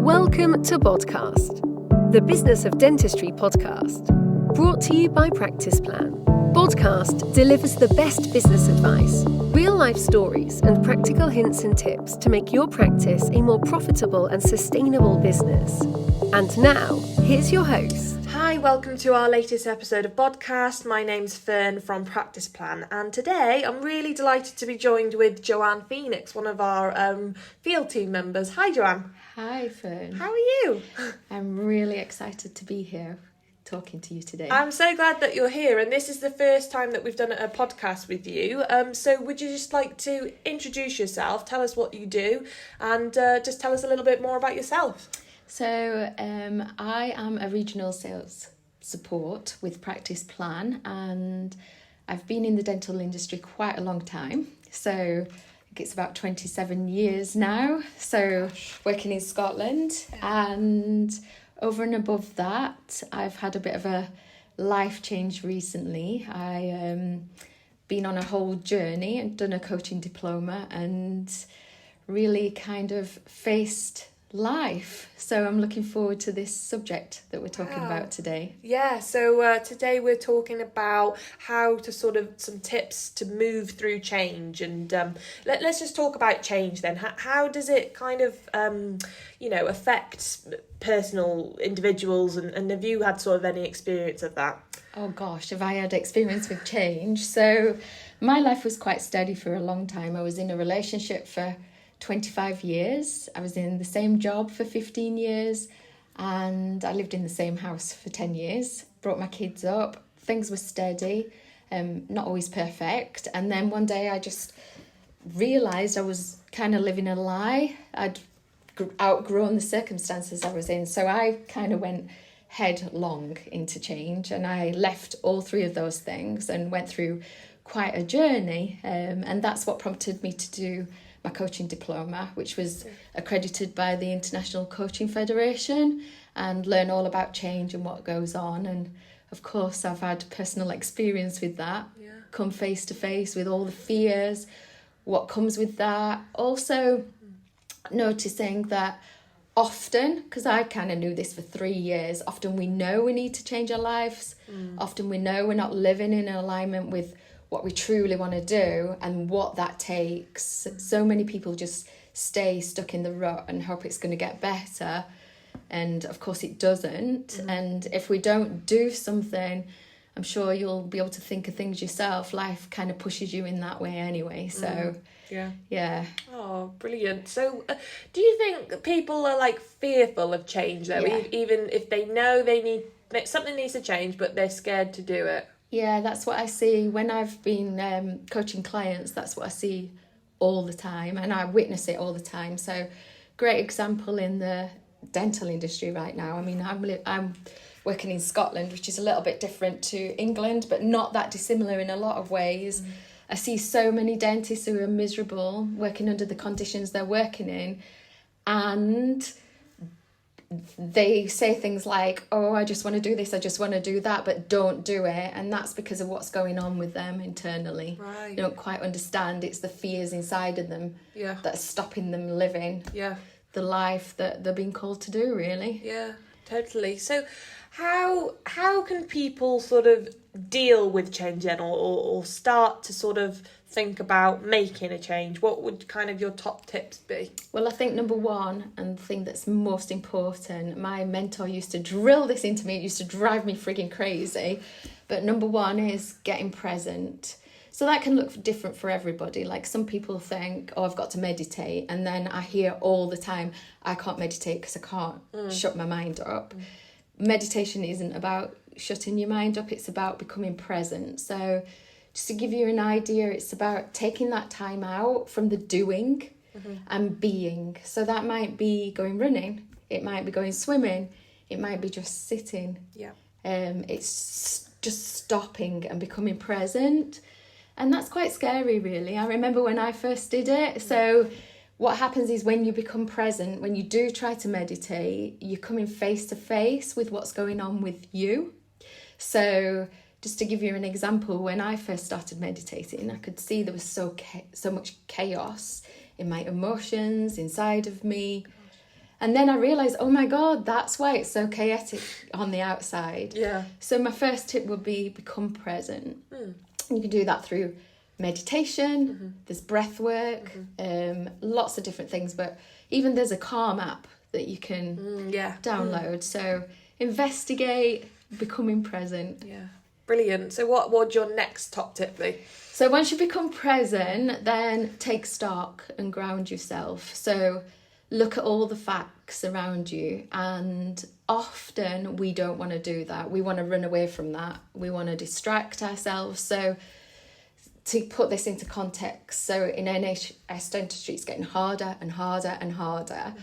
Welcome to Podcast, the Business of Dentistry podcast, brought to you by Practice Plan. Podcast delivers the best business advice, real-life stories, and practical hints and tips to make your practice a more profitable and sustainable business. And now, here's your host. Hi, welcome to our latest episode of Podcast. My name's Fern from Practice Plan, and today I'm really delighted to be joined with Joanne Phoenix, one of our field team members. Hi, Joanne. Hi, Fern. How are you? I'm really excited to be here talking to you today. I'm so glad that you're here, and this is the first time that we've done a podcast with you. So would you just like to introduce yourself, tell us what you do, and just tell us a little bit more about yourself? So I am a regional sales support with Practice Plan, and I've been in the dental industry quite a long time. So I think it's about 27 years now. So working in Scotland, and over and above that, I've had a bit of a life change recently. I been on a whole journey and done a coaching diploma and really kind of faced life. So I'm looking forward to this subject that we're talking about today. Yeah, so today we're talking about how to sort of some tips to move through change, and let's just talk about change then. How does it kind of affect personal individuals, and have you had sort of any experience of that? Oh gosh, have I had experience with change? So my life was quite steady for a long time. I was in a relationship for 25 years. I was in the same job for 15 years, and I lived in the same house for 10 years, brought my kids up. Things were steady, not always perfect. And then one day I just realised I was kind of living a lie. I'd outgrown the circumstances I was in. So I kind of went headlong into change, and I left all three of those things and went through quite a journey. And that's what prompted me to do my coaching diploma, which was accredited by the International Coaching Federation, and learn all about change and what goes on. And of course, I've had personal experience with that, come face to face with all the fears, what comes with that. Also noticing that often, because I kind of knew this for 3 years, often we know we need to change our lives. Often we know we're not living in alignment with what we truly want to do and what that takes. So many people just stay stuck in the rut and hope it's going to get better. And of course it doesn't. And if we don't do something, I'm sure you'll be able to think of things yourself. Life kind of pushes you in that way anyway. So yeah. Oh, brilliant. So do you think people are like fearful of change though? Even if they know something needs to change, but they're scared to do it? Yeah, that's what I see when I've been coaching clients. That's what I see all the time, and I witness it all the time. So, great example in the dental industry right now. I mean, I'm working in Scotland, which is a little bit different to England, but not that dissimilar in a lot of ways. I see so many dentists who are miserable working under the conditions they're working in, and they say things like, oh, I just want to do this, I just want to do that, but don't do it. And that's because of what's going on with them internally. Right. They don't quite understand it's the fears inside of them that's stopping them living the life that they're being called to do, really. Yeah, totally. So how can people sort of deal with change then, or start to sort of think about making a change? What would kind of your top tips be? Well, I think number one, and the thing that's most important, my mentor used to drill this into me, it used to drive me frigging crazy, but number one is getting present. So that can look different for everybody. Like some people think, oh, I've got to meditate, and then I hear all the time, I can't meditate because I can't shut my mind up. Meditation isn't about shutting your mind up, it's about becoming present. So just to give you an idea, it's about taking that time out from the doing and being. So that might be going running, it might be going swimming, it might be just sitting. It's just stopping and becoming present. And that's quite scary, really. I remember when I first did it. So what happens is when you become present, when you do try to meditate, you're coming face to face with what's going on with you. So just to give you an example, when I first started meditating, I could see there was so much chaos in my emotions inside of me. And then I realised, oh my God, that's why it's so chaotic on the outside. Yeah. So my first tip would be become present. You can do that through meditation, there's breath work, lots of different things, but even there's a Calm app that you can download. So investigate, becoming present. Yeah. Brilliant. So what would your next top tip be? So once you become present, then take stock and ground yourself. So look at all the facts around you, and often we don't want to do that. We want to run away from that. We want to distract ourselves. So to put this into context, so in NHS dentistry, it's getting harder and harder and harder.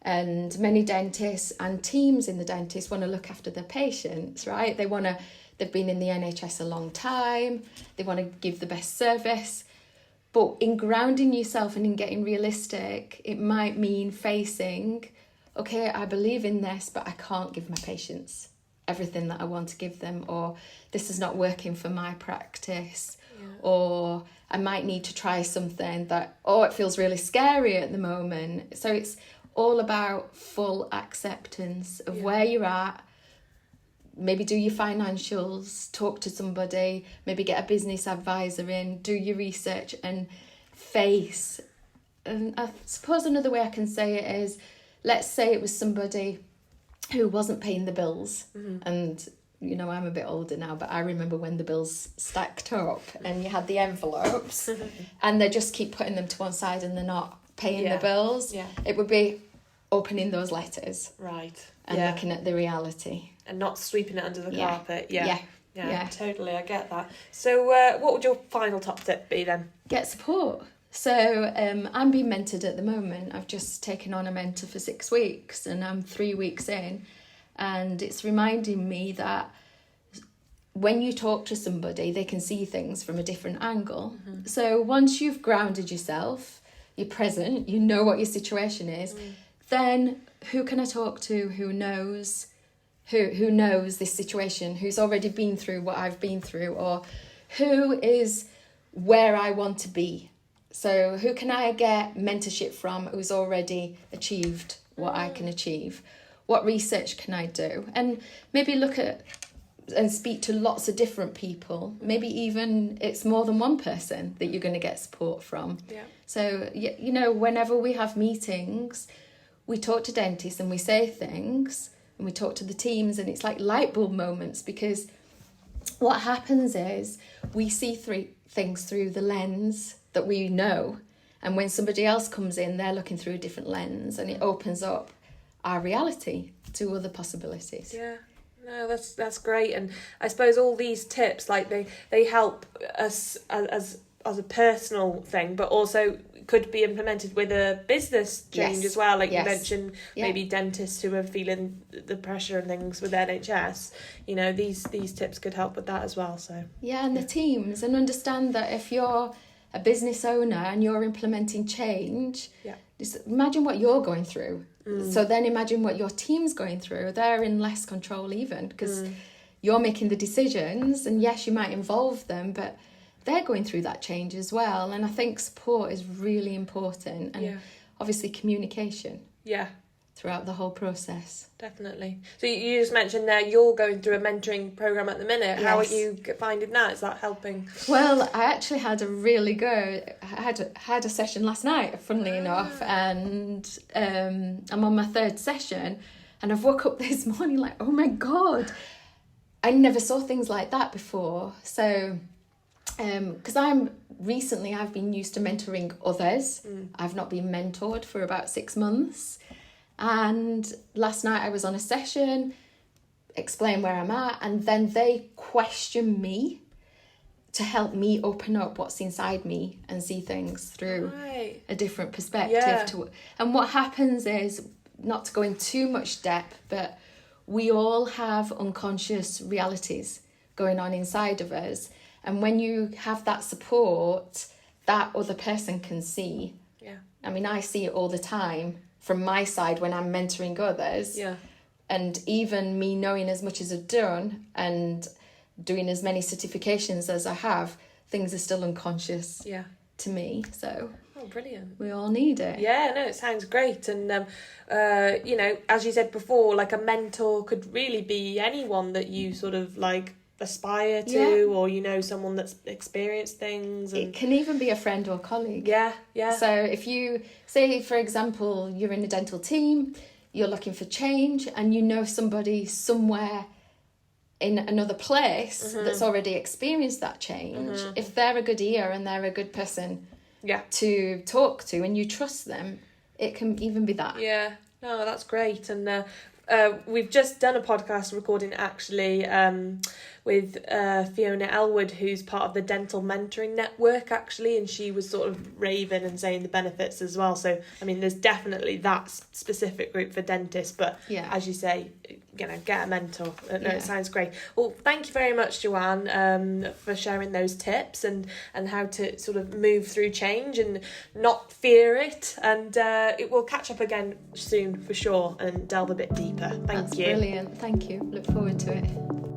And many dentists and teams in the dentist want to look after their patients, right? They've been in the NHS a long time. They want to give the best service. But in grounding yourself and in getting realistic, it might mean facing, okay, I believe in this, but I can't give my patients everything that I want to give them, or this is not working for my practice, or I might need to try something that, it feels really scary at the moment. So it's all about full acceptance of where you're at. Maybe do your financials, talk to somebody, maybe get a business advisor in, do your research and face. And I suppose another way I can say it is, let's say it was somebody who wasn't paying the bills. And, I'm a bit older now, but I remember when the bills stacked up and you had the envelopes and they just keep putting them to one side and they're not paying the bills. Yeah. It would be opening those letters. Right. And looking at the reality. And not sweeping it under the carpet. Yeah, totally. I get that. So what would your final top tip be then? Get support. So I'm being mentored at the moment. I've just taken on a mentor for 6 weeks and I'm 3 weeks in. And it's reminding me that when you talk to somebody, they can see things from a different angle. So once you've grounded yourself, you're present, you know what your situation is, then who can I talk to who knows this situation, who's already been through what I've been through, or who is where I want to be? So who can I get mentorship from who's already achieved what I can achieve? What research can I do? And maybe look at and speak to lots of different people. Maybe even it's more than one person that you're going to get support from. Yeah. So, whenever we have meetings, we talk to dentists and we say things and we talk to the teams, and it's like light bulb moments, because what happens is we see things through the lens that we know, and when somebody else comes in, they're looking through a different lens, and it opens up our reality to other possibilities. Yeah. No, that's great. And I suppose all these tips, like they help us as a personal thing, but also could be implemented with a business change as well. Like you mentioned, maybe dentists who are feeling the pressure and things with NHS. These tips could help with that as well. So the teams, and understand that if you're a business owner and you're implementing change, just imagine what you're going through. So then imagine what your team's going through. They're in less control even, because you're making the decisions, and yes, you might involve them, but they're going through that change as well. And I think support is really important, and obviously communication throughout the whole process. Definitely. So you just mentioned there you're going through a mentoring program at the minute. How are you finding that? Is that helping? Well, I actually had a really good, I had a session last night, funnily enough, and I'm on my third session, and I've woke up this morning like, oh my God, I never saw things like that before. So because I've been used to mentoring others. I've not been mentored for about 6 months. And last night I was on a session, explain where I'm at, and then they question me to help me open up what's inside me and see things through a different perspective. And what happens is, not to go in too much depth, but we all have unconscious realities going on inside of us. And when you have that support, that other person can see. Yeah. I mean, I see it all the time from my side when I'm mentoring others. Yeah. And even me knowing as much as I've done and doing as many certifications as I have, things are still unconscious to me. So brilliant. We all need it. Yeah, no, it sounds great. And, you know, as you said before, like a mentor could really be anyone that you sort of like aspire to, or, you know, someone that's experienced things. And... It can even be a friend or colleague. Yeah. So if you say, for example, you're in a dental team, you're looking for change, and you know somebody somewhere in another place that's already experienced that change, if they're a good ear and they're a good person to talk to and you trust them, it can even be that. Yeah, no, that's great. And we've just done a podcast recording actually with Fiona Elwood, who's part of the Dental Mentoring Network actually, and she was sort of raving and saying the benefits as well. So, I mean, there's definitely that specific group for dentists, but as you say, you know, get a mentor. No, it sounds great. Well, thank you very much, Joanne, for sharing those tips and how to sort of move through change and not fear it. And it will catch up again soon for sure and delve a bit deeper. Thank you. That's brilliant. Thank you. Look forward to it.